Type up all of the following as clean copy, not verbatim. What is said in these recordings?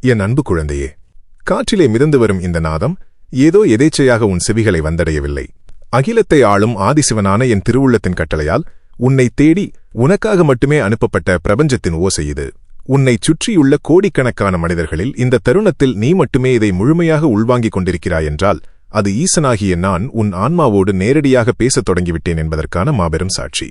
என் அன்பு குழந்தையே, காற்றிலே மிதந்து வரும் இந்த நாதம் ஏதோ எதேச்சையாக உன் செவிகளை வந்தடையவில்லை. அகிலத்தை ஆளும் ஆதிசிவனான என் திருவுள்ளத்தின் கட்டளையால் உன்னை தேடி உனக்காக மட்டுமே அனுப்பப்பட்ட பிரபஞ்சத்தின் ஓசை இது. உன்னைச் சுற்றியுள்ள கோடிக்கணக்கான மனிதர்களில் இந்த தருணத்தில் நீ மட்டுமே இதை முழுமையாக உள்வாங்கிக் கொண்டிருக்கிறாயென்றால் அது ஈசனாகிய நான் உன் ஆன்மாவோடு நேரடியாக பேசத் தொடங்கிவிட்டேன் என்பதற்கான மாபெரும் சாட்சி.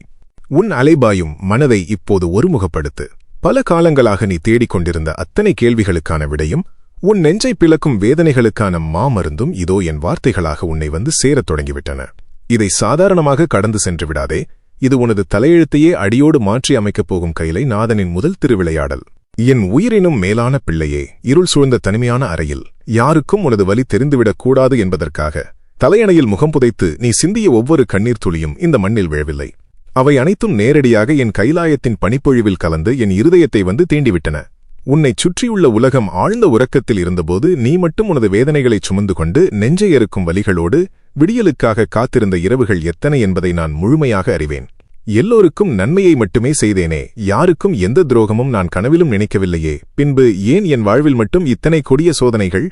உன் அலைபாயும் மனதை இப்போது ஒருமுகப்படுத்து. பல காலங்களாக நீ தேடிக்கொண்டிருந்த அத்தனை கேள்விகளுக்கான விடையும் உன் நெஞ்சை பிளக்கும் வேதனைகளுக்கான மாமருந்தும் இதோ என் வார்த்தைகளாக உன்னை வந்து சேரத் தொடங்கிவிட்டன. இதை சாதாரணமாக கடந்து சென்று விடாதே. இது உனது தலையெழுத்தையே அடியோடு மாற்றி அமைக்கப் போகும் கைலை நாதனின் முதல் திருவிளையாடல். என் உயிரினும் மேலான பிள்ளையே, இருள் சூழ்ந்த தனிமையான அறையில் யாருக்கும் உனது வலி தெரிந்துவிடக் கூடாது என்பதற்காக தலையணையில் முகம் புதைத்து நீ சிந்திய ஒவ்வொரு கண்ணீர் துளியும் இந்த மண்ணில் விழவில்லை. அவை அனைத்தும் நேரடியாக என் கைலாயத்தின் பனிப்பொழிவில் கலந்து என் இருதயத்தை வந்து தீண்டிவிட்டன. உன்னைச் சுற்றியுள்ள உலகம் ஆழ்ந்த உறக்கத்தில் இருந்தபோது நீ மட்டும் உனது வேதனைகளைச் சுமந்து கொண்டு நெஞ்சை எறுக்கும் வலிகளோடு விடியலுக்காக காத்திருந்த இரவுகள் எத்தனை என்பதை நான் முழுமையாக அறிவேன். எல்லோருக்கும் நன்மையை மட்டுமே செய்தேனே, யாருக்கும் எந்த துரோகமும் நான் கனவிலும் நினைக்கவில்லையே. பின்பு ஏன் என் வாழ்வில் மட்டும் இத்தனை கொடிய சோதனைகள்?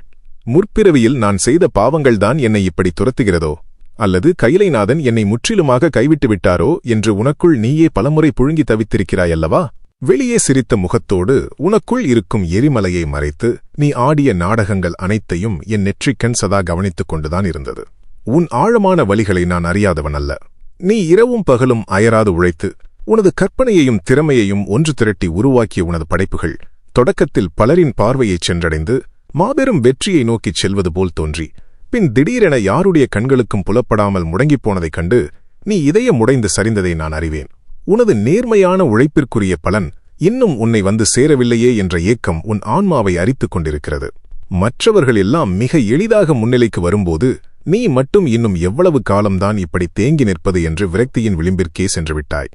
முற்பிறவியில் நான் செய்த பாவங்கள்தான் என்னை இப்படி துரத்துகிறதோ, அல்லது கைலைநாதன் என்னை முற்றிலுமாக கைவிட்டு விட்டாரோ என்று உனக்குள் நீயே பலமுறை புழுங்கி தவித்திருக்கிறாயல்லவா? வெளியே சிரித்த முகத்தோடு உனக்குள் இருக்கும் எரிமலையை மறைத்து நீ ஆடிய நாடகங்கள் அனைத்தையும் என் நெற்றிக்கண் சதா கவனித்துக் கொண்டுதான் இருந்தது. உன் ஆழமான வலிகளை நான் அறியாதவன் அல்ல. நீ இரவும் பகலும் அயராது உழைத்து உனது கற்பனையையும் திறமையையும் ஒன்று திரட்டி உருவாக்கிய உனது படைப்புகள் தொடக்கத்தில் பலரின் பார்வையைச் சென்றடைந்து மாபெரும் வெற்றியை நோக்கிச் செல்வது போல் தோன்றி பின் திடீரென யாருடைய கண்களுக்கும் புலப்படாமல் முடங்கிப் போனதைக் கண்டு நீ இதயம் உடைந்து சரிந்ததை நான் அறிவேன். உனது நேர்மையான உழைப்பிற்குரிய பலன் இன்னும் உன்னை வந்து சேரவில்லையே என்ற ஏக்கம் உன் ஆன்மாவை அரித்துக் கொண்டிருக்கிறது. மற்றவர்கள் எல்லாம் மிக எளிதாக முன்னிலைக்கு வரும்போது நீ மட்டும் இன்னும் எவ்வளவு காலம்தான் இப்படி தேங்கி நிற்பது என்று விரக்தியின் விளிம்பிற்கே சென்றுவிட்டாய்.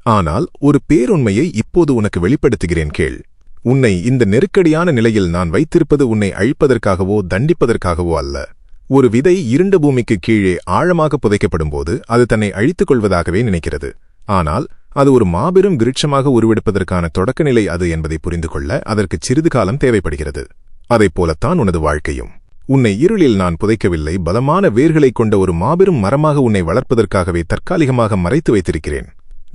ஆனால் ஒரு பேருண்மையை இப்போது உனக்கு வெளிப்படுத்துகிறேன் கேள். உன்னை இந்த நெருக்கடியான நிலையில் நான் வைத்திருப்பது உன்னை அழிப்பதற்காகவோ தண்டிப்பதற்காகவோ அல்ல. ஒரு விதை இருண்ட பூமிக்கு கீழே ஆழமாக புதைக்கப்படும்போது அது தன்னை அழித்துக் கொள்வதாகவே நினைக்கிறது. ஆனால் அது ஒரு மாபெரும் விருட்சமாக உருவெடுப்பதற்கான தொடக்கநிலை அது என்பதை புரிந்து கொள்ள அதற்கு சிறிது காலம் தேவைப்படுகிறது. அதைப் போலத்தான் உனது வாழ்க்கையும். உன்னை இருளில் நான் புதைக்கவில்லை, பலமான வேர்களைக் கொண்ட ஒரு மாபெரும் மரமாக உன்னை வளர்ப்பதற்காகவே தற்காலிகமாக மறைத்து வைத்திருக்கிறேன்.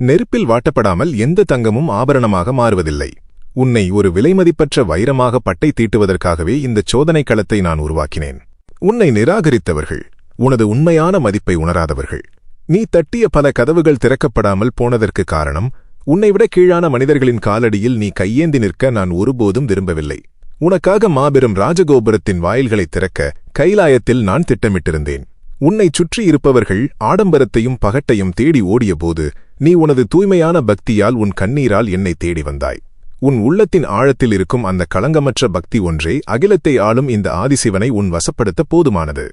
நெருப்பில் வாட்டப்படாமல் எந்த தங்கமும் ஆபரணமாக மாறுவதில்லை. உன்னை ஒரு விலைமதிப்பற்ற வைரமாக பட்டை தீட்டுவதற்காகவே இந்த சோதனை களத்தை நான் உருவாக்கினேன். உன்னை நிராகரித்தவர்கள், உனது உண்மையான மதிப்பை உணராதவர்கள், நீ தட்டிய பல கதவுகள் திறக்கப்படாமல் போனதற்கு காரணம் உன்னைவிட கீழான மனிதர்களின் காலடியில் நீ கையேந்தி நிற்க நான் ஒருபோதும் விரும்பவில்லை. உனக்காக மாபெரும் ராஜகோபுரத்தின் வாயில்களைத் திறக்க கைலாயத்தில் நான் திட்டமிட்டிருந்தேன். உன்னைச் சுற்றி இருப்பவர்கள் ஆடம்பரத்தையும் பகட்டையும் தேடி ஓடியபோது நீ உனது தூய்மையான பக்தியால் உன் கண்ணீரால் என்னை தேடி வந்தாய். உன் உள்ளத்தின் ஆழத்தில் இருக்கும் அந்த களங்கமற்ற பக்தி ஒன்றே அகிலத்தை ஆளும் இந்த ஆதிசிவனை உன் வசப்படுத்த போதுமானது.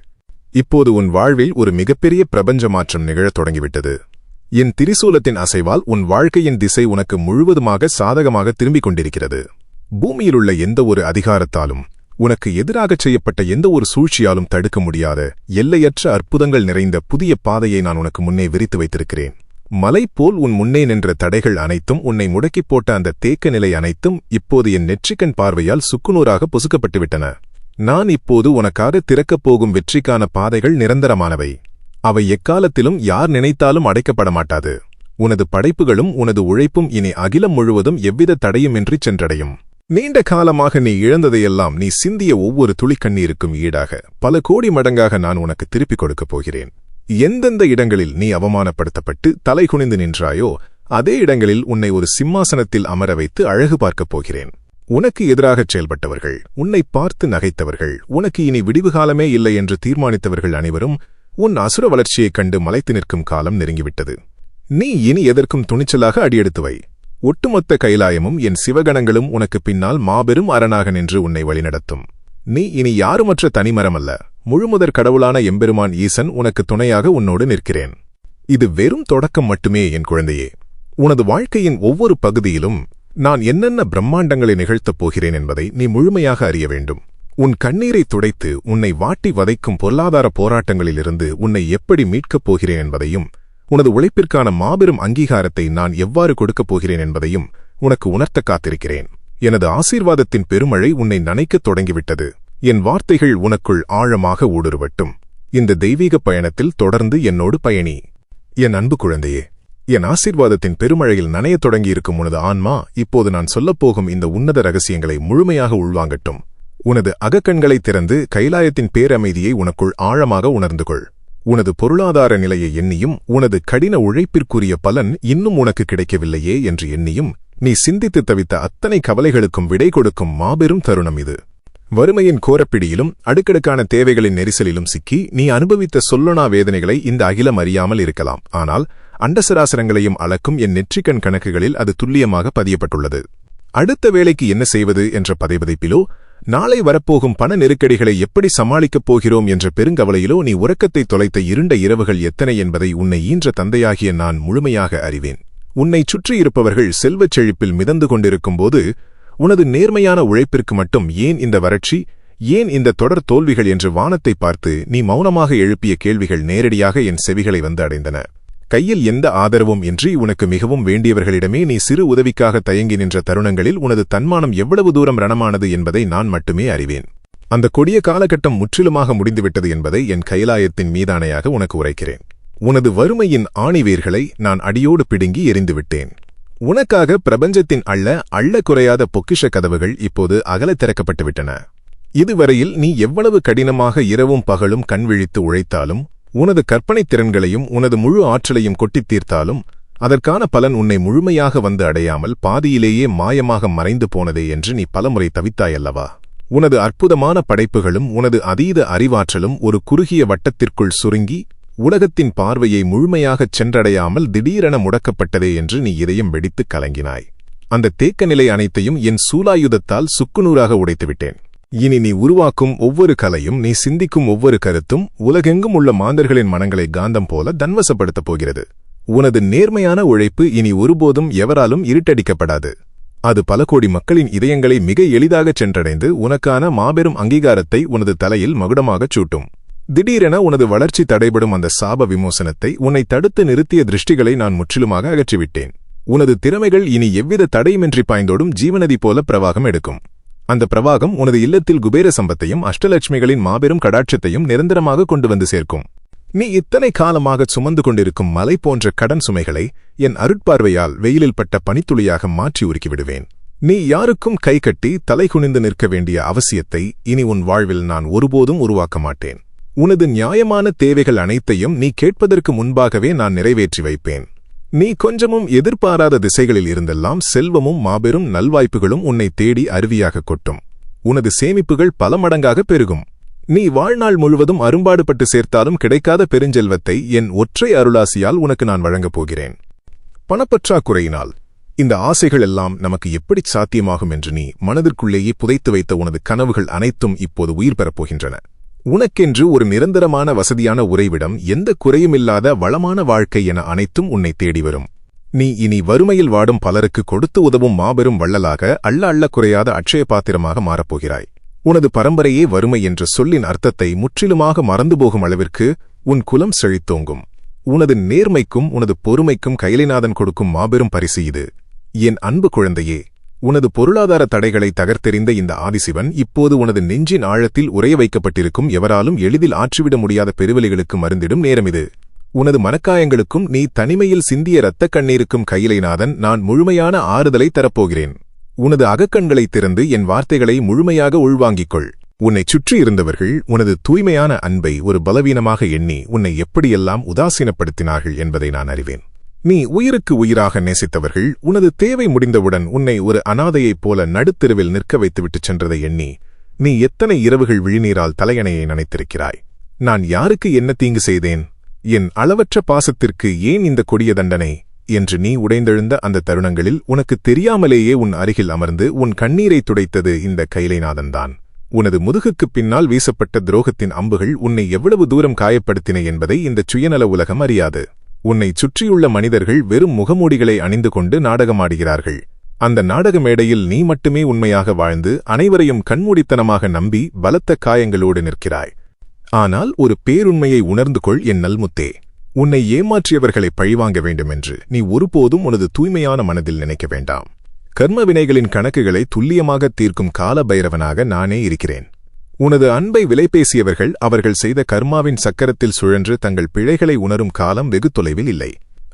இப்போது உன் வாழ்வில் ஒரு மிகப்பெரிய பிரபஞ்ச மாற்றம் நிகழத் தொடங்கிவிட்டது. என் திரிசூலத்தின் அசைவால் உன் வாழ்க்கையின் திசை உனக்கு முழுவதுமாக சாதகமாக திரும்பிக் கொண்டிருக்கிறது. பூமியிலுள்ள எந்த ஒரு அதிகாரத்தாலும் உனக்கு எதிராகச் செய்யப்பட்ட எந்த ஒரு சூழ்ச்சியாலும் தடுக்க முடியாத எல்லையற்ற அற்புதங்கள் நிறைந்த புதிய பாதையை நான் உனக்கு முன்னே விரித்து வைத்திருக்கிறேன். மலை போல் உன் முன்னே நின்ற தடைகள் அனைத்தும், உன்னை முடக்கிப் போட்ட அந்த தேக்க நிலை அனைத்தும் இப்போது என் நெற்றிக்கண் பார்வையால் சுக்குநூறாக பொசுக்கப்பட்டுவிட்டன. நான் இப்போது உனக்காக திறக்கப் போகும் வெற்றிக்கான பாதைகள் நிரந்தரமானவை. அவை எக்காலத்திலும் யார் நினைத்தாலும் அடைக்கப்பட மாட்டாது. உனது படைப்புகளும் உனது உழைப்பும் இனி அகிலம் முழுவதும் எவ்வித தடையுமின்றி சென்றடையும். நீண்ட காலமாக நீ இழந்ததையெல்லாம் நீ சிந்திய ஒவ்வொரு துளிக்கண்ணீருக்கும் ஈடாக பல கோடி மடங்காக நான் உனக்கு திருப்பிக் கொடுக்கப் போகிறேன். எந்தெந்த இடங்களில் நீ அவமானப்படுத்தப்பட்டு தலை குனிந்து நின்றாயோ அதே இடங்களில் உன்னை ஒரு சிம்மாசனத்தில் அமர வைத்து அழகு பார்க்கப் போகிறேன். உனக்கு எதிராகச் செயல்பட்டவர்கள், உன்னை பார்த்து நகைத்தவர்கள், உனக்கு இனி விடிவுகாலமே இல்லை என்று தீர்மானித்தவர்கள் அனைவரும் உன் அசுர வளர்ச்சியைக் கண்டு மலைத்து நிற்கும் காலம் நெருங்கிவிட்டது. நீ இனி எதற்கும் துணிச்சலாக அடியெடுத்து வை. ஒட்டுமொத்த கைலாயமும் என் சிவகணங்களும் உனக்கு பின்னால் மாபெரும் அரணாக நின்று உன்னை வழிநடத்தும். நீ இனி யாருமற்ற தனிமரமல்ல, முழுமுதற் கடவுளான எம்பெருமான் ஈசன் உனக்கு துணையாக உன்னோடு நிற்கிறேன். இது வெறும் தொடக்கம் மட்டுமே என் குழந்தையே. உனது வாழ்க்கையின் ஒவ்வொரு பகுதியிலும் நான் என்னென்ன பிரம்மாண்டங்களை நிகழ்த்தப் போகிறேன் என்பதை நீ முழுமையாக அறிய வேண்டும். உன் கண்ணீரை துடைத்து உன்னை வாட்டி வதைக்கும் பொருளாதார போராட்டங்களிலிருந்து உன்னை எப்படி மீட்கப் போகிறேன் என்பதையும், உனது உழைப்பிற்கான மாபெரும் அங்கீகாரத்தை நான் எவ்வாறு கொடுக்கப் போகிறேன் என்பதையும் உனக்கு உணர்த்த காத்திருக்கிறேன். எனது ஆசீர்வாதத்தின் பெருமழை உன்னை நனைக்கத் தொடங்கிவிட்டது. என் வார்த்தைகள் உனக்குள் ஆழமாக ஊடுருவட்டும். இந்த தெய்வீக பயணத்தில் தொடர்ந்து என்னோடு பயணி. என் அன்பு குழந்தையே, என் ஆசீர்வாதத்தின் பெருமழையில் நனையத் தொடங்கியிருக்கும் உனது ஆன்மா இப்போது நான் சொல்லப்போகும் இந்த உன்னத ரகசியங்களை முழுமையாக உள்வாங்கட்டும். உனது அகக்கண்களை திறந்து கைலாயத்தின் பேரமைதியை உனக்குள் ஆழமாக உணர்ந்து கொள். உனது பொருளாதார நிலையை எண்ணியும் உனது கடின உழைப்பிற்குரிய பலன் இன்னும் உனக்கு கிடைக்கவில்லையே என்று எண்ணியும் நீ சிந்தித்து தவித்த அத்தனை கவலைகளுக்கும் விடை கொடுக்கும் மாபெரும் தருணம் இது. வறுமையின் கோரப்பிடியிலும் அடுக்கடுக்கான தேவைகளின் நெரிசலிலும் சிக்கி நீ அனுபவித்த சொல்லொணா வேதனைகளை இந்த அகிலம் அறியாமல் இருக்கலாம். ஆனால் அண்டசராசரங்களையும் அளக்கும் என் நெற்றிக்கண் கணக்குகளில் அது துல்லியமாக பதியப்பட்டுள்ளது. அடுத்த வேளைக்கு என்ன செய்வது என்ற பதைபதைப்பிலோ, நாளை வரப்போகும் பண நெருக்கடிகளை எப்படி சமாளிக்கப் போகிறோம் என்ற பெருங்கவலையிலோ நீ உறக்கத்தை தொலைத்த இருண்ட இரவுகள் எத்தனை என்பதை உன்னை ஈன்ற தந்தையாகிய நான் முழுமையாக அறிவேன். உன்னை சுற்றியிருப்பவர்கள் செல்வச் செழிப்பில் மிதந்து கொண்டிருக்கும்போது உனது நேர்மையான உழைப்பிற்கு மட்டும் ஏன் இந்த வறட்சி, ஏன் இந்த தொடர் தோல்விகள் என்று வானத்தை பார்த்து நீ மௌனமாக எழுப்பிய கேள்விகள் நேரடியாக என் செவிகளை வந்து அடைந்தன. கையில் எந்த ஆதரவும் இன்றி உனக்கு மிகவும் வேண்டியவர்களிடமே நீ சிறு உதவிக்காக தயங்கி நின்ற தருணங்களில் உனது தன்மானம் எவ்வளவு தூரம் ரணமானது என்பதை நான் மட்டுமே அறிவேன். அந்த கொடிய காலகட்டம் முற்றிலுமாக முடிந்துவிட்டது என்பதை என் கைலாயத்தின் மீதானையாக உனக்கு உரைக்கிறேன். உனது வறுமையின் ஆணிவேர்களை நான் அடியோடு பிடுங்கி எறிந்துவிட்டேன். உனக்காக பிரபஞ்சத்தின் அள்ள குறையாத பொக்கிஷ கதவுகள் இப்போது அகலத் திறக்கப்பட்டுவிட்டன. இதுவரையில் நீ எவ்வளவு கடினமாக இரவும் பகலும் கண்விழித்து உழைத்தாலும், உனது கற்பனைத் திறன்களையும் உனது முழு ஆற்றலையும் கொட்டித் தீர்த்தாலும் அதற்கான பலன் உன்னை முழுமையாக வந்து அடையாமல் பாதியிலேயே மாயமாக மறைந்து போனதே என்று நீ பலமுறை தவித்தாயல்லவா? உனது அற்புதமான படைப்புகளும் உனது அதீத அறிவாற்றலும் ஒரு குறுகிய வட்டத்திற்குள் சுருங்கி உலகத்தின் பார்வையை முழுமையாகச் சென்றடையாமல் திடீரென முடக்கப்பட்டதே என்று நீ இதயம் வெடித்துக் கலங்கினாய். அந்த தேக்க நிலை அனைத்தையும் என் சூலாயுதத்தால் சுக்குநூறாக உடைத்துவிட்டேன். இனி நீ உருவாக்கும் ஒவ்வொரு கலையும், நீ சிந்திக்கும் ஒவ்வொரு கருத்தும் உலகெங்கும் உள்ள மாந்தர்களின் மனங்களை காந்தம் போல தன்வசப்படுத்தப் போகிறது. உனது நேர்மையான உழைப்பு இனி ஒருபோதும் எவராலும் இருட்டடிக்கப்படாது. அது பல கோடி மக்களின் இதயங்களை மிக எளிதாகச் சென்றடைந்து உனக்கான மாபெரும் அங்கீகாரத்தை உனது தலையில் மகுடமாகச் சூட்டும். திடீரென உனது வளர்ச்சி தடைபடும் அந்த சாப விமோசனத்தை, உன்னை தடுத்து நிறுத்திய திருஷ்டிகளை நான் முற்றிலுமாக அகற்றிவிட்டேன். உனது திறமைகள் இனி எவ்வித தடையுமின்றி பாய்ந்தோடும் ஜீவநதி போல பிரவாகம் எடுக்கும். அந்த பிரவாகம் உனது இல்லத்தில் குபேர சம்பத்தையும் அஷ்டலட்சுமிகளின் மாபெரும் கடாட்சத்தையும் நிரந்தரமாக கொண்டு வந்து சேர்க்கும். நீ இத்தனை காலமாக சுமந்து கொண்டிருக்கும் மலை போன்ற கடன் சுமைகளை என் அருட்பார்வையால் வெயிலில் பட்ட பனித்துளியாக மாற்றி உருக்கிவிடுவேன். நீ யாருக்கும் கை கட்டி தலை குனிந்து நிற்க வேண்டிய அவசியத்தை இனி உன் வாழ்வில் நான் ஒருபோதும் உருவாக்க மாட்டேன். உனது நியாயமான தேவைகள் அனைத்தையும் நீ கேட்பதற்கு முன்பாகவே நான் நிறைவேற்றி வைப்பேன். நீ கொஞ்சமும் எதிர்பாராத திசைகளில் இருந்தெல்லாம் செல்வமும் மாபெரும் நல்வாய்ப்புகளும் உன்னை தேடி அருவியாக கொட்டும். உனது சேமிப்புகள் பல மடங்காக பெருகும். நீ வாழ்நாள் முழுவதும் அரும்பாடுபட்டு சேர்த்தாலும் கிடைக்காத பெருஞ்செல்வத்தை என் ஒற்றை அருளாசியால் உனக்கு நான் வழங்கப் போகிறேன். பணப்பற்றாக்குறையினால் இந்த ஆசைகள் எல்லாம் நமக்கு எப்படி சாத்தியமாகும் என்று நீ மனதிற்குள்ளேயே புதைத்து வைத்த உனது கனவுகள் அனைத்தும் இப்போது உயிர் பெறப்போகின்றன. உனக்கென்று ஒரு நிரந்தரமான வசதியான உறைவிடம், எந்த குறையுமில்லாத வளமான வாழ்க்கை என அனைத்தும் உன்னை தேடி வரும். நீ இனி வறுமையில் வாடும் பலருக்கு கொடுத்து உதவும் மாபெரும் வள்ளலாக, அள்ள குறையாத அட்சய பாத்திரமாக மாறப்போகிறாய். உனது பரம்பரையே வறுமை என்ற சொல்லின் அர்த்தத்தை முற்றிலுமாக மறந்து போகும் அளவிற்கு உன் குலம் செழித்தோங்கும். உனது நேர்மைக்கும் உனது பொறுமைக்கும் கைலைநாதன் கொடுக்கும் மாபெரும் பரிசு இது. என் அன்பு குழந்தையே, உனது பொருளாதார தடைகளை தகர்த்தெறிந்த இந்த ஆதிசிவன் இப்போது உனது நெஞ்சின் ஆழத்தில் உறைய வைக்கப்பட்டிருக்கும் எவராலும் எளிதில் ஆற்றிவிட முடியாத பெருவெளிகளுக்கு மருந்திடும் நேரம் இது. உனது மனக்காயங்களுக்கும் நீ தனிமையில் சிந்திய இரத்த கண்ணீருக்கும் கையிலைநாதன் நான் முழுமையான ஆறுதலை தரப்போகிறேன். உனது அகக்கண்களை திறந்து என் வார்த்தைகளை முழுமையாக உள்வாங்கிக்கொள். உன்னைச் சுற்றியிருந்தவர்கள் உனது தூய்மையான அன்பை ஒரு பலவீனமாக எண்ணி உன்னை எப்படியெல்லாம் உதாசீனப்படுத்தினார்கள் என்பதை நான் அறிவேன். நீ உயிருக்கு உயிராக நேசித்தவர்கள் உனது தேவை முடிந்தவுடன் உன்னை ஒரு அனாதையைப் போல நடுத்தெருவில் நிற்க வைத்துவிட்டுச் சென்றதை எண்ணி நீ எத்தனை இரவுகள் விழிநீரால் தலையணையை நனைத்திருக்கிறாய். நான் யாருக்கு என்ன தீங்கு செய்தேன்? என் அளவற்ற பாசத்திற்கு ஏன் இந்த கொடிய தண்டனை என்று நீ உடைந்தெழுந்த அந்த தருணங்களில் உனக்கு தெரியாமலேயே உன் அருகில் அமர்ந்து உன் கண்ணீரை துடைத்தது இந்த கைலைநாதன்தான். உனது முதுகுக்குப் பின்னால் வீசப்பட்ட துரோகத்தின் அம்புகள் உன்னை எவ்வளவு தூரம் காயப்படுத்தின என்பதை இந்த சுயநல உலகம் அறியாது. உன்னை சுற்றியுள்ள மனிதர்கள் வெறும் முகமூடிகளை அணிந்து கொண்டு நாடகமாடுகிறார்கள். அந்த நாடக மேடையில் நீ மட்டுமே உண்மையாக வாழ்ந்து அனைவரையும் கண்மூடித்தனமாக நம்பி பலத்த காயங்களோடு நிற்கிறாய். ஆனால் ஒரு பேருண்மையை உணர்ந்து கொள் என் நல்முத்தே. உன்னை ஏமாற்றியவர்களை பழிவாங்க வேண்டுமென்று நீ ஒருபோதும் உனது தூய்மையான மனதில் நினைக்க வேண்டாம். கர்ம வினைகளின் கணக்குகளை துல்லியமாக தீர்க்கும் கால பைரவனாக நானே இருக்கிறேன். உனது அன்பை விலைபேசியவர்கள் அவர்கள் செய்த கர்மாவின் சக்கரத்தில் சுழன்று தங்கள் பிழைகளை உணரும் காலம் வெகு தொலைவில் இல்லை.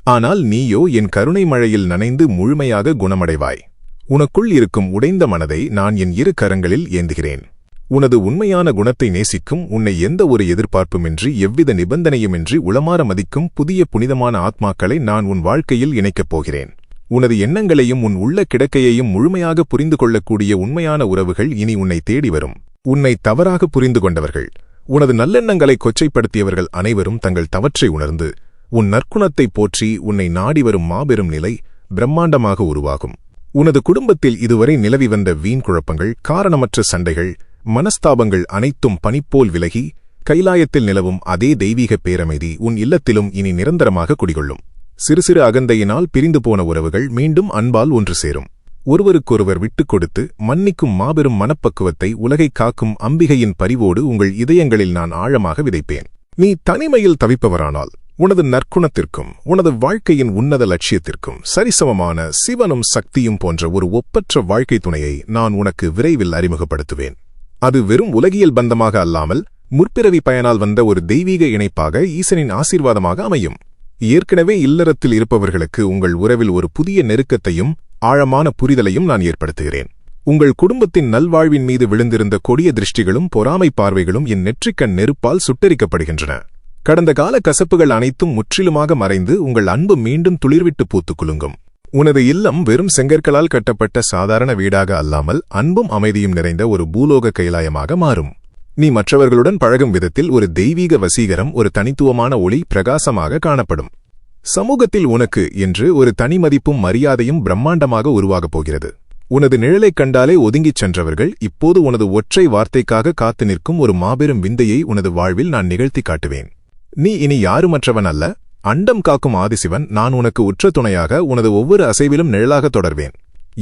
ஆனால் நீயோ என் கருணை மழையில் நனைந்து முழுமையாக குணமடைவாய். உனக்குள் இருக்கும் உடைந்த மனதை நான் என் இரு கரங்களில் ஏந்துகிறேன். உனது உண்மையான குணத்தை நேசிக்கும், உன்னை எந்த ஒரு எதிர்பார்ப்புமின்றி எவ்வித நிபந்தனையுமின்றி உளமாற மதிக்கும் புதிய புனிதமான ஆத்மாக்களை நான் உன் வாழ்க்கையில் இணைக்கப் போகிறேன். உனது எண்ணங்களையும் உன் உள்ள கிடக்கையையும் முழுமையாக புரிந்து கொள்ளக்கூடிய உண்மையான உறவுகள் இனி உன்னை தேடி வரும். உன்னை தவறாக புரிந்து கொண்டவர்கள், உனது நல்லெண்ணங்களை கொச்சைப்படுத்தியவர்கள் அனைவரும் தங்கள் தவற்றை உணர்ந்து உன் நற்குணத்தை போற்றி உன்னை நாடி வரும் மாபெரும் நிலை பிரம்மாண்டமாக உருவாகும். உனது குடும்பத்தில் இதுவரை நிலவி வந்த வீண் குழப்பங்கள், காரணமற்ற சண்டைகள், மனஸ்தாபங்கள் அனைத்தும் பனிப்போல் விலகி கைலாயத்தில் நிலவும் அதே தெய்வீக பேரமைதி உன் இல்லத்திலும் இனி நிரந்தரமாக குடிகொள்ளும். சிறு சிறு அகந்தையினால் பிரிந்து போன உறவுகள் மீண்டும் அன்பால் ஒன்று சேரும். ஒருவருக்கொருவர் விட்டுக் கொடுத்து மன்னிக்கும் மாபெரும் மனப்பக்குவத்தை உலகை காக்கும் அம்பிகையின் பரிவோடு உங்கள் இதயங்களில் நான் ஆழமாக விதைப்பேன். நீ தனிமையில் தவிப்பவரானால் உனது நற்குணத்திற்கும் உனது வாழ்க்கையின் உன்னத லட்சியத்திற்கும் சரிசமமான சிவனும் சக்தியும் போன்ற ஒரு ஒப்பற்ற வாழ்க்கை துணையை நான் உனக்கு விரைவில் அறிமுகப்படுத்துவேன். அது வெறும் உலகியல் பந்தமாக அல்லாமல் முற்பிறவி பயனால் வந்த ஒரு தெய்வீக இணைப்பாக ஈசனின் ஆசீர்வாதமாக அமையும். ஏற்கனவே இல்லறத்தில் இருப்பவர்களுக்கு உங்கள் உறவில் ஒரு புதிய நெருக்கத்தையும் ஆழமான புரிதலையும் நான் ஏற்படுத்துகிறேன். உங்கள் குடும்பத்தின் நல்வாழ்வின் மீது விழுந்திருந்த கொடிய திருஷ்டிகளும் பொறாமை பார்வைகளும் என் நெற்றிக்கண் நெருப்பால் சுட்டரிக்கப்படுகின்றன. கடந்த கால கசப்புகள் அனைத்தும் முற்றிலுமாக மறைந்து உங்கள் அன்பு மீண்டும் துளிர்விட்டு பூத்துக் குலுங்கும். உனது இல்லம் வெறும் செங்கற்களால் கட்டப்பட்ட சாதாரண வீடாக அல்லாமல் அன்பும் அமைதியும் நிறைந்த ஒரு பூலோக கைலாயமாக மாறும். நீ மற்றவர்களுடன் பழகும் விதத்தில் ஒரு தெய்வீக வசீகரம், ஒரு தனித்துவமான ஒளி பிரகாசமாக காணப்படும். சமூகத்தில் உனக்கு என்று ஒரு தனிமதிப்பும் மரியாதையும் பிரம்மாண்டமாக உருவாகப் போகிறது. உனது நிழலைக் கண்டாலே ஒதுங்கிச் சென்றவர்கள் இப்போது உனது ஒற்றை வார்த்தைக்காக காத்து நிற்கும் ஒரு மாபெரும் விந்தையை உனது வாழ்வில் நான் நிகழ்த்தி காட்டுவேன். நீ இனி யாருமற்றவன் அல்ல, அண்டம் காக்கும் ஆதிசிவன். நான் உனக்கு உற்ற துணையாக உனது ஒவ்வொரு அசைவிலும் நிழலாக தொடர்வேன்.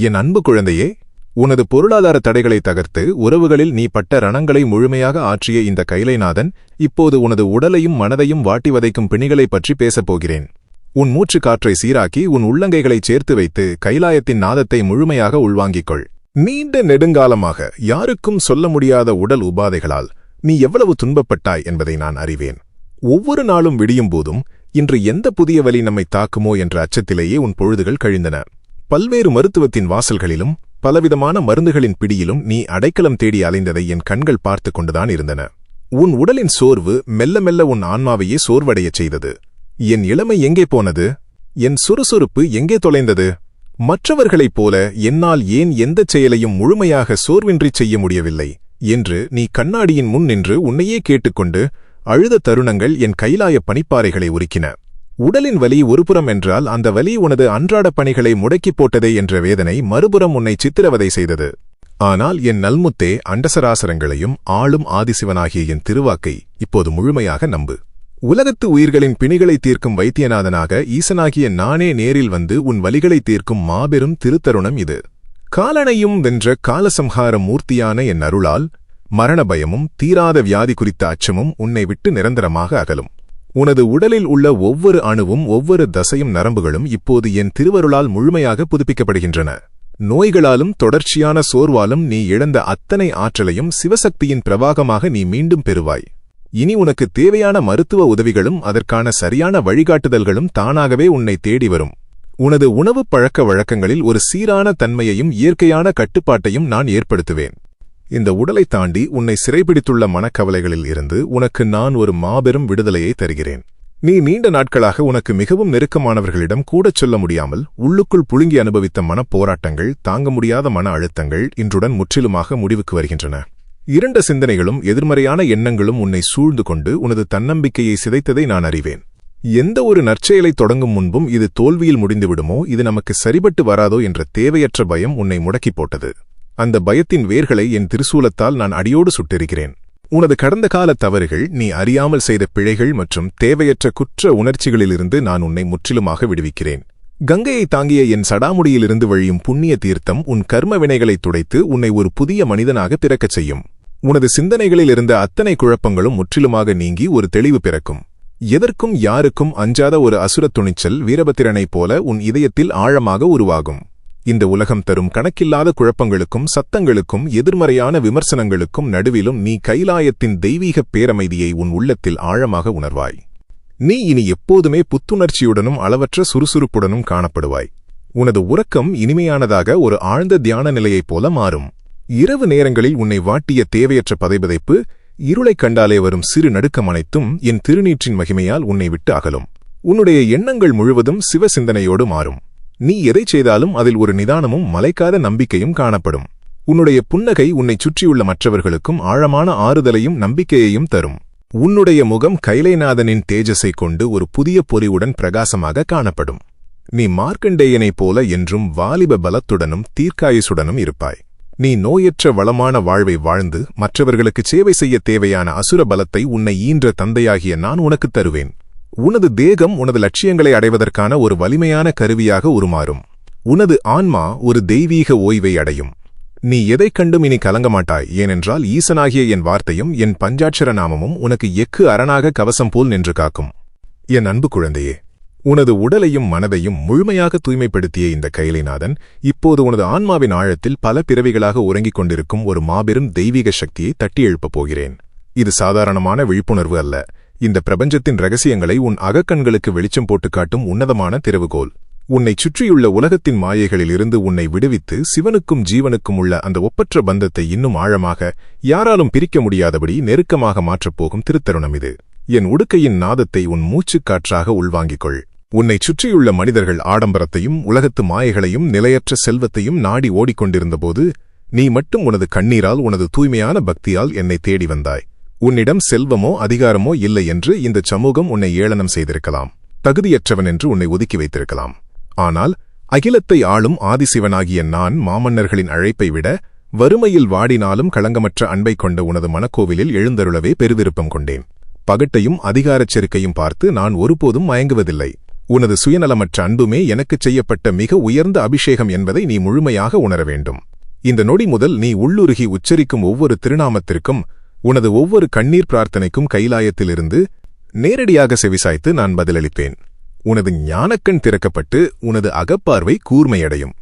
என் அன்பு குழந்தையே, உனது பொருளாதார தடைகளை தகர்த்து உறவுகளில் நீ பட்ட ரணங்களை முழுமையாக ஆற்றிய இந்த கைலைநாதன் இப்போது உனது உடலையும் மனதையும் வாட்டி வதைக்கும் பிணிகளைப் பற்றி பேசப்போகிறேன். உன் மூச்சு காற்றை சீராக்கி உன் உள்ளங்கைகளைச் சேர்த்து வைத்து கைலாயத்தின் நாதத்தை முழுமையாக உள்வாங்கிக்கொள். நீண்ட நெடுங்காலமாக யாருக்கும் சொல்ல முடியாத உடல் உபாதைகளால் நீ எவ்வளவு துன்பப்பட்டாய் என்பதை நான் அறிவேன். ஒவ்வொரு நாளும் விடியும் போதும் இன்று எந்த புதிய வலி நம்மை தாக்குமோ என்ற அச்சத்திலேயே உன் பொழுதுகள் கழிந்தன. பல்வேறு மருத்துவத்தின் வாசல்களிலும் பலவிதமான மருந்துகளின் பிடியிலும் நீ அடைக்கலம் தேடி அலைந்ததை என் கண்கள் பார்த்து கொண்டுதான் இருந்தன. உன் உடலின் சோர்வு மெல்ல மெல்ல உன் ஆன்மாவையே சோர்வடையச் செய்தது. என் இளமை எங்கே போனது? என் சுறுசுறுப்பு எங்கே தொலைந்தது? மற்றவர்களைப் போல என்னால் ஏன் எந்தச் செயலையும் முழுமையாக சோர்வின்றி செய்ய முடியவில்லை என்று நீ கண்ணாடியின் முன் நின்று உன்னையே கேட்டுக்கொண்டு அழுத தருணங்கள் என் கைலாய பனிப்பாறைகளை உருக்கின. உடலின் வலி ஒருபுறம் என்றால் அந்த வலி உனது அன்றாட பணிகளை முடக்கிப் போட்டதே என்ற வேதனை மறுபுறம் உன்னை சித்திரவதை செய்தது. ஆனால் என் நல்முத்தே, அண்டசராசரங்களையும் ஆளும் ஆதிசிவனாகிய என் திருவாக்கை இப்போது முழுமையாக நம்பு. உலகத்து உயிர்களின் பிணிகளை தீர்க்கும் வைத்தியநாதனாக ஈசனாகிய நானே நேரில் வந்து உன் வலிகளை தீர்க்கும் மாபெரும் திருத்தருணம் இது. காலனையும் வென்ற காலசம்ஹார மூர்த்தியான என் அருளால் மரண பயமும் தீராத வியாதி குறித்த அச்சமும் உன்னை விட்டு நிரந்தரமாக அகலும். உனது உடலில் உள்ள ஒவ்வொரு அணுவும் ஒவ்வொரு தசையும் நரம்புகளும் இப்போது என் திருவருளால் முழுமையாக புதுப்பிக்கப்படுகின்றன. நோய்களாலும் தொடர்ச்சியான சோர்வாலும் நீ இழந்த அத்தனை ஆற்றலையும் சிவசக்தியின் பிரவாகமாக நீ மீண்டும் பெறுவாய். இனி உனக்கு தேவையான மருத்துவ உதவிகளும் அதற்கான சரியான வழிகாட்டுதல்களும் தானாகவே உன்னை தேடி வரும். உனது உணவு பழக்க வழக்கங்களில் ஒரு சீரான தன்மையையும் இயற்கையான கட்டுப்பாட்டையும் நான் ஏற்படுத்துவேன். இந்த உடலை தாண்டி உன்னை சிறைபிடித்துள்ள மனக்கவலைகளில் இருந்து உனக்கு நான் ஒரு மாபெரும் விடுதலையை தருகிறேன். நீ நீண்ட நாட்களாக உனக்கு மிகவும் நெருக்கமானவர்களிடம் கூடச் சொல்ல முடியாமல் உள்ளுக்குள் புழுங்கி அனுபவித்த மனப்போராட்டங்கள், தாங்க முடியாத மன அழுத்தங்கள் இன்றுடன் முற்றிலுமாக முடிவுக்கு வருகின்றன. இருண்ட சிந்தனைகளும் எதிர்மறையான எண்ணங்களும் உன்னை சூழ்ந்து கொண்டு உனது தன்னம்பிக்கையை சிதைத்ததை நான் அறிவேன். எந்த ஒரு நற்செயலை தொடங்கும் முன்பும் இது தோல்வியில் முடிந்துவிடுமோ, இது நமக்கு சரிபட்டு வராதோ என்ற தேவையற்ற பயம் உன்னை முடக்கி போட்டது. அந்த பயத்தின் வேர்களை என் திருசூலத்தால் நான் அடியோடு சுட்டிருக்கிறேன். உனது கடந்த கால தவறுகள், நீ அறியாமல் செய்த பிழைகள் மற்றும் தேவையற்ற குற்ற உணர்ச்சிகளிலிருந்து நான் உன்னை முற்றிலுமாக விடுவிக்கிறேன். கங்கையை தாங்கிய என் சடாமுடியிலிருந்து வழியும் புண்ணிய தீர்த்தம் உன் கர்ம வினைகளை துடைத்து உன்னை ஒரு புதிய மனிதனாக பிறக்கச் செய்யும். உனது சிந்தனைகளில் இருந்த அத்தனை குழப்பங்களும் முற்றிலுமாக நீங்கி ஒரு தெளிவு பிறக்கும். எதற்கும் யாருக்கும் அஞ்சாத ஒரு அசுரத் துணிச்சல் வீரபத்திரனைப் போல உன் இதயத்தில் ஆழமாக உருவாகும். இந்த உலகம் தரும் கணக்கில்லாத குழப்பங்களுக்கும் சத்தங்களுக்கும் எதிர்மறையான விமர்சனங்களுக்கும் நடுவிலும் நீ கைலாயத்தின் தெய்வீகப் பேரமைதியை உன் உள்ளத்தில் ஆழமாக உணர்வாய். நீ இனி எப்போதுமே புத்துணர்ச்சியுடனும் அளவற்ற சுறுசுறுப்புடனும் காணப்படுவாய். உனது உறக்கம் இனிமையானதாக ஒரு ஆழ்ந்த தியான நிலையைப் போல மாறும். இரவு நேரங்களில் உன்னை வாட்டிய தேவையற்ற பதைபதைப்பு, இருளைக் கண்டாலே வரும் சிறு நடுக்கம் அனைத்தும் என் திருநீற்றின் மகிமையால் உன்னை விட்டு அகலும். உன்னுடைய எண்ணங்கள் முழுவதும் சிவ சிந்தனையோடு மாறும். நீ எதைச் செய்தாலும் அதில் ஒரு நிதானமும் மலைக்காத நம்பிக்கையும் காணப்படும். உன்னுடைய புன்னகை உன்னைச் சுற்றியுள்ள மற்றவர்களுக்கும் ஆழமான ஆறுதலையும் நம்பிக்கையையும் தரும். உன்னுடைய முகம் கைலைநாதனின் தேஜஸைக் கொண்டு ஒரு புதிய பொறிவுடன் பிரகாசமாக காணப்படும். நீ மார்க்கண்டேயனைப் போல என்றும் வாலிப பலத்துடனும் தீர்க்காயுசுடனும் இருப்பாய். நீ நோயற்ற வளமான வாழ்வை வாழ்ந்து மற்றவர்களுக்கு சேவை செய்ய தேவையான அசுர பலத்தை உன்னை ஈன்ற தந்தையாகிய நான் உனக்குத் தருவேன். உனது தேகம் உனது லட்சியங்களை அடைவதற்கான ஒரு வலிமையான கருவியாக உருமாறும். உனது ஆன்மா ஒரு தெய்வீக ஓய்வை அடையும். நீ எதைக் கண்டும் இனி கலங்க மாட்டாய். ஏனென்றால் ஈசனாகிய என் வார்த்தையும் என் பஞ்சாட்சர நாமமும் உனக்கு எக்கு அரணாக கவசம் போல் நின்று காக்கும். என் அன்பு குழந்தையே, உனது உடலையும் மனதையும் முழுமையாக தூய்மைப்படுத்திய இந்த கைலைநாதன் இப்போது உனது ஆன்மாவின் ஆழத்தில் பல பிறவிகளாக உறங்கிக் கொண்டிருக்கும் ஒரு மாபெரும் தெய்வீக சக்தியை தட்டி எழுப்பப் போகிறேன். இது சாதாரணமான விழிப்புணர்வு அல்ல. இந்த பிரபஞ்சத்தின் ரகசியங்களை உன் அகக்கண்களுக்கு வெளிச்சம் போட்டு காட்டும் உன்னதமான திறவுகோல். உன்னைச் சுற்றியுள்ள உலகத்தின் மாயைகளில் இருந்து உன்னை விடுவித்து சிவனுக்கும் ஜீவனுக்கும் உள்ள அந்த ஒப்பற்ற பந்தத்தை இன்னும் ஆழமாக, யாராலும் பிரிக்க முடியாதபடி நெருக்கமாக மாற்றப்போகும் திருத்தருணம் இது. என் உடுக்கையின் நாதத்தை உன் மூச்சுக் காற்றாக உள்வாங்கிக் கொள். உன்னைச் சுற்றியுள்ள மனிதர்கள் ஆடம்பரத்தையும் உலகத்து மாயைகளையும் நிலையற்ற செல்வத்தையும் நாடி ஓடிக்கொண்டிருந்தபோது நீ மட்டும் உனது கண்ணீரால், உனது தூய்மையான பக்தியால் என்னை தேடி வந்தாய். உன்னிடம் செல்வமோ அதிகாரமோ இல்லை என்று இந்த சமூகம் உன்னை ஏளனம் செய்திருக்கலாம். தகுதியற்றவன் என்று உன்னை ஒதுக்கி வைத்திருக்கலாம். ஆனால் அகிலத்தை ஆளும் ஆதிசிவனாகிய நான் மாமன்னர்களின் அழைப்பை விட வறுமையில் வாடினாலும் களங்கமற்ற அன்பை கொண்ட உனது மனக்கோவிலில் எழுந்தருளவே பெருவிருப்பம் கொண்டேன். பகட்டையும் அதிகாரச் செருக்கையும் பார்த்து நான் ஒருபோதும் மயங்குவதில்லை. உனது சுயநலமற்ற அன்புமே எனக்குச் செய்யப்பட்ட மிக உயர்ந்த அபிஷேகம் என்பதை நீ முழுமையாக உணர வேண்டும். இந்த நொடி முதல் நீ உள்ளுருகி உச்சரிக்கும் ஒவ்வொரு திருநாமத்திற்கும், உனது ஒவ்வொரு கண்ணீர் பிரார்த்தனைக்கும் கைலாயத்திலிருந்து நேரடியாக செவிசாய்த்து நான் பதிலளிப்பேன். உனது ஞானக்கண் திறக்கப்பட்டு உனது அகப்பார்வை கூர்மையடையும்.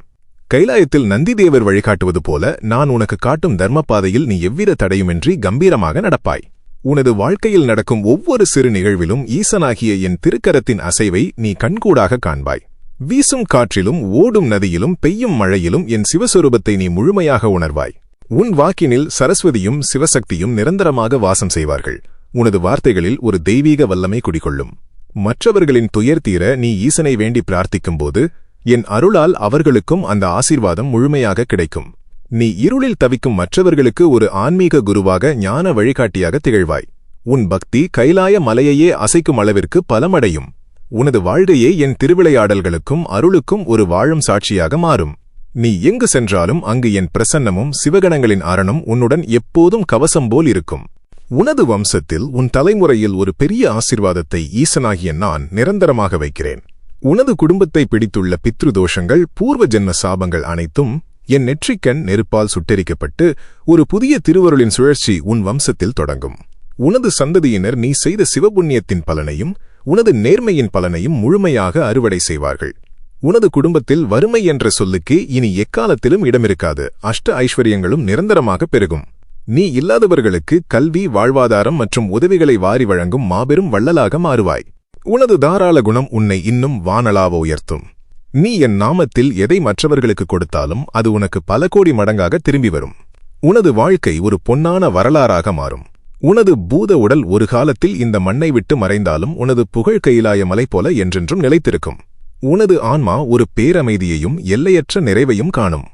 கைலாயத்தில் நந்திதேவர் வழிகாட்டுவது போல நான் உனக்கு காட்டும் தர்மபாதையில் நீ எவ்வித தடையுமின்றி கம்பீரமாக நடப்பாய். உனது வாழ்க்கையில் நடக்கும் ஒவ்வொரு சிறு நிகழ்விலும் ஈசனாகிய என் திருக்கரத்தின் அசைவை நீ கண்கூடாக காண்பாய். வீசும் காற்றிலும் ஓடும் நதியிலும் பெய்யும் மழையிலும் என் சிவஸ்வரூபத்தை நீ முழுமையாக உணர்வாய். உன் வாக்கினில் சரஸ்வதியும் சிவசக்தியும் நிரந்தரமாக வாசம் செய்வார்கள். உனது வார்த்தைகளில் ஒரு தெய்வீக வல்லமை குடிகொள்ளும். மற்றவர்களின் துயர் தீர நீ ஈசனை வேண்டி பிரார்த்திக்கும்போது என் அருளால் அவர்களுக்கும் அந்த ஆசீர்வாதம் முழுமையாக கிடைக்கும். நீ இருளில் தவிக்கும் மற்றவர்களுக்கு ஒரு ஆன்மீக குருவாக, ஞான வழிகாட்டியாக திகழ்வாய். உன் பக்தி கைலாய மலையையே அசைக்கும் அளவிற்கு பலமடையும். உனது வாழ்க்கையே என் திருவிளையாடல்களுக்கும் அருளுக்கும் ஒரு வாழும் சாட்சியாக மாறும். நீ எங்கு சென்றாலும் அங்கு என் பிரசன்னமும் சிவகணங்களின் அரணும் உன்னுடன் எப்போதும் கவசம் போல் இருக்கும். உனது வம்சத்தில் உன் தலைமுறையில் ஒரு பெரிய ஆசீர்வாதத்தை ஈசனாகிய நான் நிரந்தரமாக வைக்கிறேன். உனது குடும்பத்தை பிடித்துள்ள பித்ருதோஷங்கள், பூர்வ ஜென்ம சாபங்கள் அனைத்தும் என் நெற்றிக்கண் நெருப்பால் சுட்டெரிக்கப்பட்டு ஒரு புதிய திருவருளின் சுழற்சி உன் வம்சத்தில் தொடங்கும். உனது சந்ததியினர் நீ செய்த சிவபுண்ணியத்தின் பலனையும் உனது நேர்மையின் பலனையும் முழுமையாக அறுவடை செய்வார்கள். உனது குடும்பத்தில் வறுமை என்ற சொல்லுக்கு இனி எக்காலத்திலும் இடமிருக்காது. அஷ்ட ஐஸ்வர்யங்களும் நிரந்தரமாக பெருகும். நீ இல்லாதவர்களுக்கு கல்வி, வாழ்வாதாரம் மற்றும் உதவிகளை வாரி வழங்கும் மாபெரும் வள்ளலாக மாறுவாய். உனது தாராள குணம் உன்னை இன்னும் வானளாவ உயர்த்தும். நீ என் நாமத்தில் எதை மற்றவர்களுக்கு கொடுத்தாலும் அது உனக்கு பல கோடி மடங்காக திரும்பி வரும். உனது வாழ்க்கை ஒரு பொன்னான வரலாறாக மாறும். உனது பூத உடல் ஒரு காலத்தில் இந்த மண்ணை விட்டு மறைந்தாலும் உனது புகழ் கைலாய மலை போல என்றென்றும் நிலைத்திருக்கும். உனது ஆன்மா ஒரு பேரமைதியையும் எல்லையற்ற நிறைவையும் காணும்.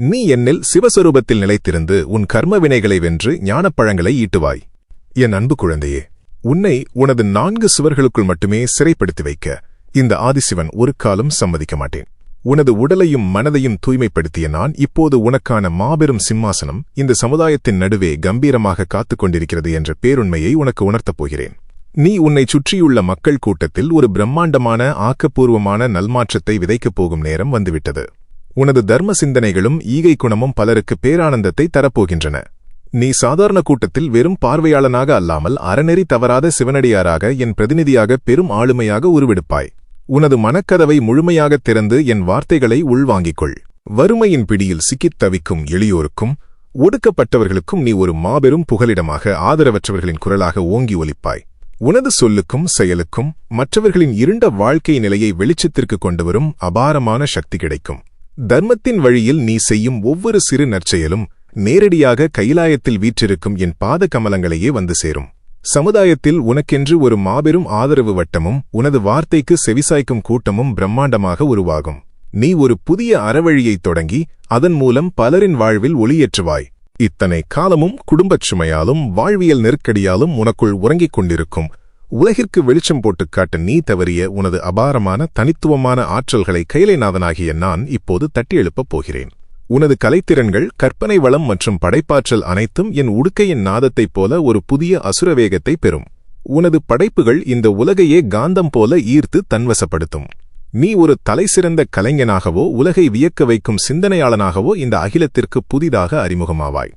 நீ என்னில் சிவஸ்வரூபத்தில் நிலைத்திருந்து உன் கர்ம வினைகளை வென்று ஞானப்பழங்களை ஈட்டுவாய். என் அன்பு குழந்தையே, உன்னை உனது 4 சுவர்களுக்குள் மட்டுமே சிறைப்படுத்தி வைக்க இந்த ஆதிசிவன் ஒரு காலம் சம்மதிக்க மாட்டேன். உனது உடலையும் மனதையும் தூய்மைப்படுத்திய நான் இப்போது உனக்கான மாபெரும் சிம்மாசனம் இந்த சமுதாயத்தின் நடுவே கம்பீரமாக காத்துக் கொண்டிருக்கிறது என்ற பேருண்மையை உனக்கு உணர்த்தப் போகிறேன். நீ உன்னை சுற்றியுள்ள மக்கள் கூட்டத்தில் ஒரு பிரம்மாண்டமான ஆக்கப்பூர்வமான நல்மாற்றத்தை விதைக்கப் போகும் நேரம் வந்துவிட்டது. உனது தர்ம சிந்தனைகளும் ஈகை குணமும் பலருக்கு பேரானந்தத்தை தரப்போகின்றன. நீ சாதாரண கூட்டத்தில் வெறும் பார்வையாளனாக அல்லாமல் அறநெறி தவறாத சிவனடியாராக, என் பிரதிநிதியாக, பெரும் ஆளுமையாக உருவெடுப்பாய். உனது மனக்கதவை முழுமையாகத் திறந்து என் வார்த்தைகளை உள்வாங்கிக் கொள். வறுமையின் பிடியில் சிக்கித் தவிக்கும் எளியோருக்கும் ஒடுக்கப்பட்டவர்களுக்கும் நீ ஒரு மாபெரும் புகலிடமாக ஆதரவற்றவர்களின் குரலாக ஓங்கி ஒலிப்பாய். உனது சொல்லுக்கும் செயலுக்கும் மற்றவர்களின் இருண்ட வாழ்க்கை நிலையை வெளிச்சத்திற்கு கொண்டுவரும் அபாரமான சக்தி கிடைக்கும். தர்மத்தின் வழியில் நீ செய்யும் ஒவ்வொரு சிறு நற்செயலும் நேரடியாக கைலாயத்தில் வீற்றிருக்கும் என் பாத கமலங்களையே வந்து சேரும். சமுதாயத்தில் உனக்கென்று ஒரு மாபெரும் ஆதரவு வட்டமும் உனது வார்த்தைக்கு செவிசாய்க்கும் கூட்டமும் பிரம்மாண்டமாக உருவாகும். நீ ஒரு புதிய அறவழியைத் தொடங்கி அதன் மூலம் பலரின் வாழ்வில் ஒளியேற்றுவாய். இத்தனை காலமும் குடும்பச் சுமையாலும் வாழ்வியல் நெருக்கடியாலும் உனக்குள் உறங்கிக் கொண்டிருக்கும் உலகிற்கு வெளிச்சம் போட்டுக் காட்ட நீ தவறிய உனது அபாரமான தனித்துவமான ஆற்றல்களை கைலைநாதனாகிய நான் இப்போது தட்டி எழுப்பப் போகிறேன். உனது கலைத்திறன்கள், கற்பனை வளம் மற்றும் படைப்பாற்றல் அனைத்தும் என் உடுக்கையின் நாதத்தைப் போல ஒரு புதிய அசுரவேகத்தை பெறும். உனது படைப்புகள் இந்த உலகையே காந்தம் போல ஈர்த்து தன்வசப்படுத்தும். நீ ஒரு தலைசிறந்த கலைஞனாகவோ உலகை வியக்க வைக்கும் சிந்தனையாளனாகவோ இந்த அகிலத்திற்கு புதிதாக அறிமுகமாவாய்.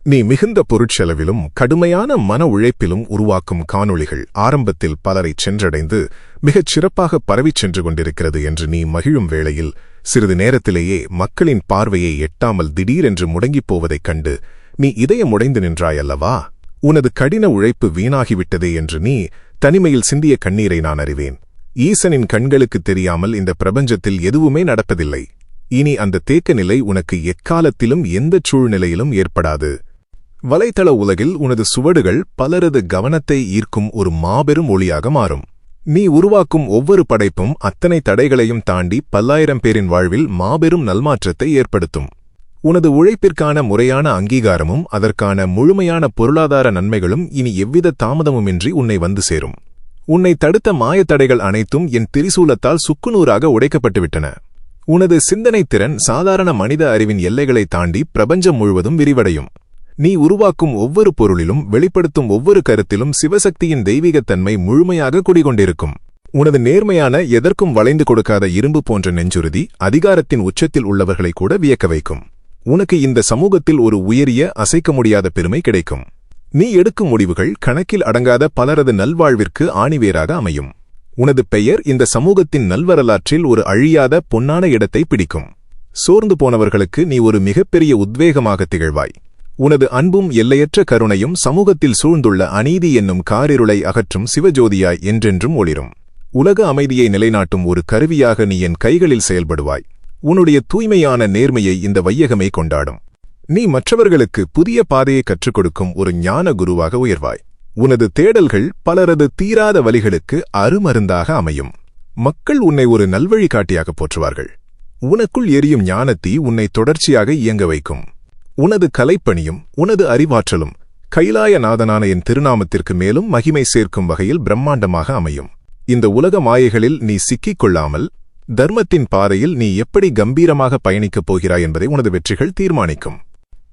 நீ மிகுந்த பொருட்செலவிலும் கடுமையான மன உழைப்பிலும் உருவாக்கும் காணொளிகள் ஆரம்பத்தில் பலரை சென்றடைந்து மிகச் சிறப்பாக பரவிச் சென்று கொண்டிருக்கிறது என்று நீ மகிழும் வேளையில் சிறிது நேரத்திலேயே மக்களின் பார்வையை எட்டாமல் திடீரென்று முடங்கிப் போவதைக் கண்டு நீ இதயமுடைந்து நின்றாயல்லவா? உனது கடின உழைப்பு வீணாகிவிட்டதே என்று நீ தனிமையில் சிந்திய கண்ணீரை நான் அறிவேன். ஈசனின் கண்களுக்கு தெரியாமல் இந்த பிரபஞ்சத்தில் எதுவுமே நடப்பதில்லை. இனி அந்த தேக்க நிலை உனக்கு எக்காலத்திலும் எந்தச் சூழ்நிலையிலும் ஏற்படாது. வலைத்தள உலகில் உனது சுவடுகள் பலரது கவனத்தை ஈர்க்கும் ஒரு மாபெரும் ஒளியாக மாறும். நீ உருவாக்கும் ஒவ்வொரு படைப்பும் அத்தனை தடைகளையும் தாண்டி பல்லாயிரம் பேரின் வாழ்வில் மாபெரும் நல்மாற்றத்தை ஏற்படுத்தும். உனது உழைப்பிற்கான முறையான அங்கீகாரமும் அதற்கான முழுமையான பொருளாதார நன்மைகளும் இனி எவ்வித தாமதமுமின்றி உன்னை வந்து சேரும். உன்னை தடுத்த மாயத்தடைகள் அனைத்தும் என் திரிசூலத்தால் சுக்குநூறாக உடைக்கப்பட்டுவிட்டன. உனது சிந்தனைத் திறன் சாதாரண மனித அறிவின் எல்லைகளை தாண்டி பிரபஞ்சம் முழுவதும் விரிவடையும். நீ உருவாக்கும் ஒவ்வொரு பொருளிலும் வெளிப்படுத்தும் ஒவ்வொரு கருத்திலும் சிவசக்தியின் தெய்வீகத்தன்மை முழுமையாக குடிகொண்டிருக்கும். உனது நேர்மையான எதற்கும் வளைந்து கொடுக்காத இரும்பு போன்ற நெஞ்சுறுதி அதிகாரத்தின் உச்சத்தில் உள்ளவர்களை கூட வியக்க வைக்கும். உனக்கு இந்த சமூகத்தில் ஒரு உயரிய அசைக்க முடியாத பெருமை கிடைக்கும். நீ எடுக்கும் முடிவுகள் கணக்கில் அடங்காத பலரது நல்வாழ்விற்கு ஆணிவேராக அமையும். உனது பெயர் இந்த சமூகத்தின் நல்வரலாற்றில் ஒரு அழியாத பொன்னான இடத்தை பிடிக்கும். சோர்ந்து போனவர்களுக்கு நீ ஒரு மிகப்பெரிய உத்வேகமாக திகழ்வாய். உனது அன்பும் எல்லையற்ற கருணையும் சமூகத்தில் சூழ்ந்துள்ள அநீதி என்னும் காரிருளை அகற்றும் சிவஜோதியாய் என்றென்றும் ஒளிரும். உலக அமைதியை நிலைநாட்டும் ஒரு கருவியாக நீ என் கைகளில் செயல்படுவாய். உன்னுடைய தூய்மையான நேர்மையை இந்த வையகமே கொண்டாடும். நீ மற்றவர்களுக்கு புதிய பாதையை கற்றுக் கொடுக்கும் ஒரு ஞான குருவாக உயர்வாய். உனது தேடல்கள் பலரது தீராத வலிகளுக்கு அருமருந்தாக அமையும். மக்கள் உன்னை ஒரு நல்வழிகாட்டியாக போற்றுவார்கள். உனக்குள் எரியும் ஞானத்தீ உன்னை தொடர்ச்சியாக இயங்க வைக்கும். உனது கலைப்பணியும் உனது அறிவாற்றலும் கைலாயநாதனான என் திருநாமத்திற்கு மேலும் மகிமை சேர்க்கும் வகையில் பிரம்மாண்டமாக அமையும். இந்த உலக மாயைகளில் நீ சிக்கிக் கொள்ளாமல் தர்மத்தின் பாதையில் நீ எப்படி கம்பீரமாக பயணிக்கப் போகிறாய் என்பதை உனது வெற்றிகள் தீர்மானிக்கும்.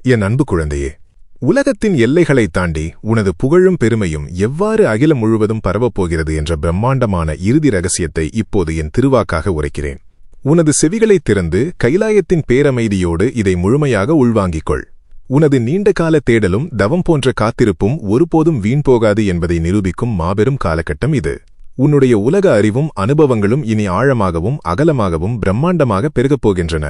என் அன்பு குழந்தையே, உலகத்தின் எல்லைகளை தாண்டி உனது புகழும் பெருமையும் எவ்வாறு அகிலம் முழுவதும் பரவப்போகிறது என்ற பிரம்மாண்டமான இறுதி ரகசியத்தை இப்போது என் திருவாக்காக உரைக்கிறேன். உனது செவிகளைத் திறந்து கைலாயத்தின் பேரமைதியோடு இதை முழுமையாக உள்வாங்கிக்கொள். உனது நீண்டகால தேடலும் தவம் போன்ற காத்திருப்பும் ஒருபோதும் வீண் போகாது என்பதை நிரூபிக்கும் மாபெரும் காலகட்டம் இது. உன்னுடைய உலக அறிவும் அனுபவங்களும் இனி ஆழமாகவும் அகலமாகவும் பிரம்மாண்டமாக பெருகப் போகின்றன.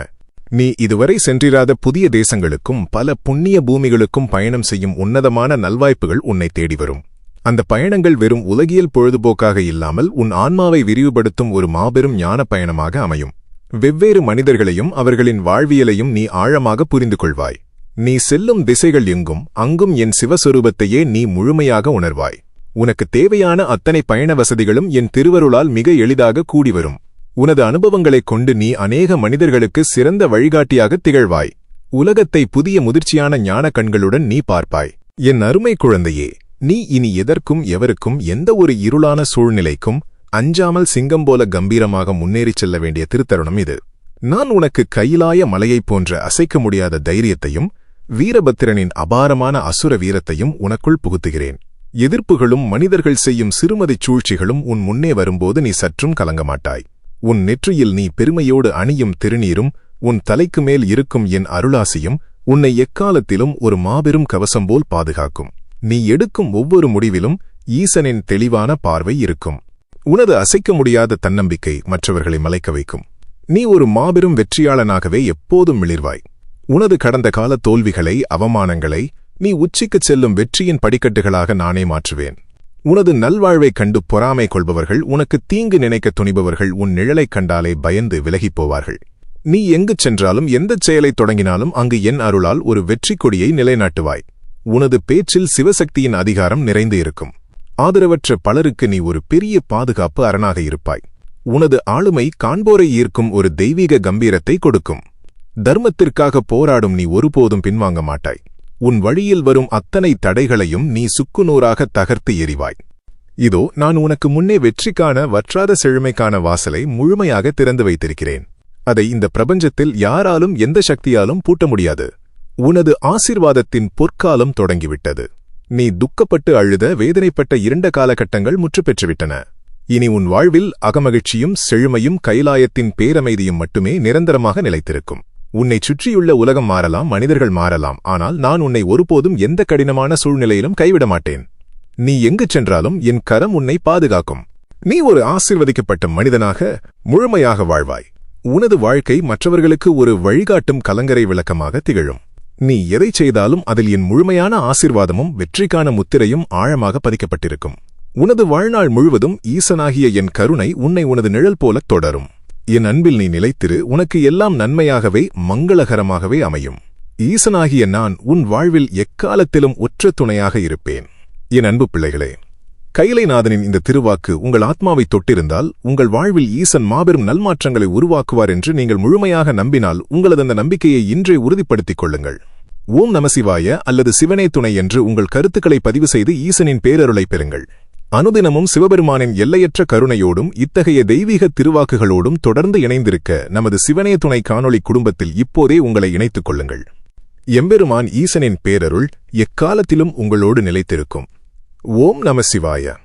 நீ இதுவரை சென்றிராத புதிய தேசங்களுக்கும் பல புண்ணிய பூமிகளுக்கும் பயணம் செய்யும் உன்னதமான நல்வாய்ப்புகள் உன்னை தேடி வரும். அந்த பயணங்கள் வெறும் உலகியல் பொழுதுபோக்காக இல்லாமல் உன் ஆன்மாவை விரிவுபடுத்தும் ஒரு மாபெரும் ஞான பயணமாக அமையும். வெவ்வேறு மனிதர்களையும் அவர்களின் வாழ்வியலையும் நீ ஆழமாக புரிந்து கொள்வாய். நீ செல்லும் திசைகள் எங்கும் அங்கும் என் சிவஸ்வரூபத்தையே நீ முழுமையாக உணர்வாய். உனக்கு தேவையான அத்தனை பயண வசதிகளும் என் திருவருளால் மிக எளிதாக கூடி வரும். உனது அனுபவங்களைக் கொண்டு நீ அநேக மனிதர்களுக்கு சிறந்த வழிகாட்டியாக திகழ்வாய். உலகத்தை புதிய முதிர்ச்சியான ஞான கண்களுடன் நீ பார்ப்பாய். என் அருமை குழந்தையே, நீ இனி எதற்கும் எவருக்கும் எந்த ஒரு இருளான சூழ்நிலைக்கும் அஞ்சாமல் சிங்கம் போல கம்பீரமாக முன்னேறிச் செல்ல வேண்டிய திருத்தருணம் இது. நான் உனக்கு கைலாய மலையைப் போன்ற அசைக்க முடியாத தைரியத்தையும் வீரபத்திரனின் அபாரமான அசுர வீரத்தையும் உனக்குள் புகுத்துகிறேன். எதிர்ப்புகளும் மனிதர்கள் செய்யும் சிறுமதிச் சூழ்ச்சிகளும் உன் முன்னே வரும்போது நீ சற்றும் கலங்க மாட்டாய். உன் நெற்றியில் நீ பெருமையோடு அணியும் திருநீரும் உன் தலைக்கு மேல் இருக்கும் என் அருளாசியும் உன்னை எக்காலத்திலும் ஒரு மாபெரும் கவசம் போல் பாதுகாக்கும். நீ எடுக்கும் ஒவ்வொரு முடிவிலும் ஈசனின் தெளிவான பார்வை இருக்கும். உனது அசைக்க முடியாத தன்னம்பிக்கை மற்றவர்களை மலைக்க வைக்கும். நீ ஒரு மாபெரும் வெற்றியாளனாகவே எப்போதும் மிளிர்வாய். உனது கடந்த கால தோல்விகளை, அவமானங்களை நீ உச்சிக்குச் செல்லும் வெற்றியின் படிக்கட்டுகளாக நானே மாற்றுவேன். உனது நல்வாழ்வைக் கண்டு பொறாமை கொள்பவர்கள், உனக்கு தீங்கு நினைக்கத் துணிபவர்கள் உன் நிழலைக் கண்டாலே பயந்து விலகிப் போவார்கள். நீ எங்குச் சென்றாலும், எந்தச் செயலைத் தொடங்கினாலும் அங்கு என் அருளால் ஒரு வெற்றிக் கொடியை நிலைநாட்டுவாய். உனது பேச்சில் சிவசக்தியின் அதிகாரம் நிறைந்து இருக்கும். ஆதரவற்ற பலருக்கு நீ ஒரு பெரிய பாதுகாப்பு அரணாக இருப்பாய். உனது ஆளுமை காண்போரை ஈர்க்கும் ஒரு தெய்வீக கம்பீரத்தை கொடுக்கும். தர்மத்திற்காக போராடும் நீ ஒருபோதும் பின்வாங்க மாட்டாய். உன் வழியில் வரும் அத்தனை தடைகளையும் நீ சுக்குநூறாக தகர்த்து எறிவாய். இதோ நான் உனக்கு முன்னே வெற்றிக்கான, வற்றாத செழுமைக்கான வாசலை முழுமையாக திறந்து வைத்திருக்கிறேன். அதை இந்த பிரபஞ்சத்தில் யாராலும், எந்த சக்தியாலும் பூட்ட முடியாது. உனது ஆசீர்வாதத்தின் பொற்காலம் தொடங்கிவிட்டது. நீ துக்கப்பட்டு அழுத, வேதனைப்பட்ட இருண்ட காலகட்டங்கள் முற்றுப்பெற்றுவிட்டன. இனி உன் வாழ்வில் அகமகிழ்ச்சியும் செழுமையும் கைலாயத்தின் பேரமைதியும் மட்டுமே நிரந்தரமாக நிலைத்திருக்கும். உன்னைச் சுற்றியுள்ள உலகம் மாறலாம், மனிதர்கள் மாறலாம், ஆனால் நான் உன்னை ஒருபோதும் எந்த கடினமான சூழ்நிலையிலும் கைவிட மாட்டேன். நீ எங்குச் சென்றாலும் என் கரம் உன்னை பாதுகாக்கும். நீ ஒரு ஆசீர்வதிக்கப்பட்ட மனிதனாக முழுமையாக வாழ்வாய். உனது வாழ்க்கை மற்றவர்களுக்கு ஒரு வழிகாட்டும் கலங்கரை விளக்கமாக திகழும். நீ எதைச் செய்தாலும் அதில் என் முழுமையான ஆசீர்வாதமும் வெற்றிக்கான முத்திரையும் ஆழமாக பதிக்கப்பட்டிருக்கும். உனது வாழ்நாள் முழுவதும் ஈசனாகிய என் கருணை உன்னை உனது நிழல் போலத் தொடரும். என் அன்பில் நீ நிலைத்திரு. உனக்கு எல்லாம் நன்மையாகவே, மங்களகரமாகவே அமையும். ஈசனாகிய நான் உன் வாழ்வில் எக்காலத்திலும் ஒற்ற துணையாக இருப்பேன். என் அன்பு பிள்ளைகளே, கைலைநாதனின் இந்த திருவாக்கு உங்கள் ஆத்மாவை தொட்டிருந்தால், உங்கள் வாழ்வில் ஈசன் மாபெரும் நல்மாற்றங்களை உருவாக்குவார் என்று நீங்கள் முழுமையாக நம்பினால், உங்களது அந்த நம்பிக்கையை இன்றே உறுதிப்படுத்திக் கொள்ளுங்கள். ஓம் நமசிவாய அல்லது சிவனே துணை என்று உங்கள் கருத்துக்களை பதிவு செய்து ஈசனின் பேரருளை பெறுங்கள். அனுதினமும் சிவபெருமானின் எல்லையற்ற கருணையோடும் இத்தகைய தெய்வீக திருவாக்குகளோடும் தொடர்ந்து இணைந்திருக்க நமது சிவனே துணை காணொளி குடும்பத்தில் இப்போதே உங்களை இணைத்துக் கொள்ளுங்கள். எம்பெருமான் ஈசனின் பேரருள் எக்காலத்திலும் உங்களோடு நிலைத்திருக்கும். ஓம் நமசிவாய.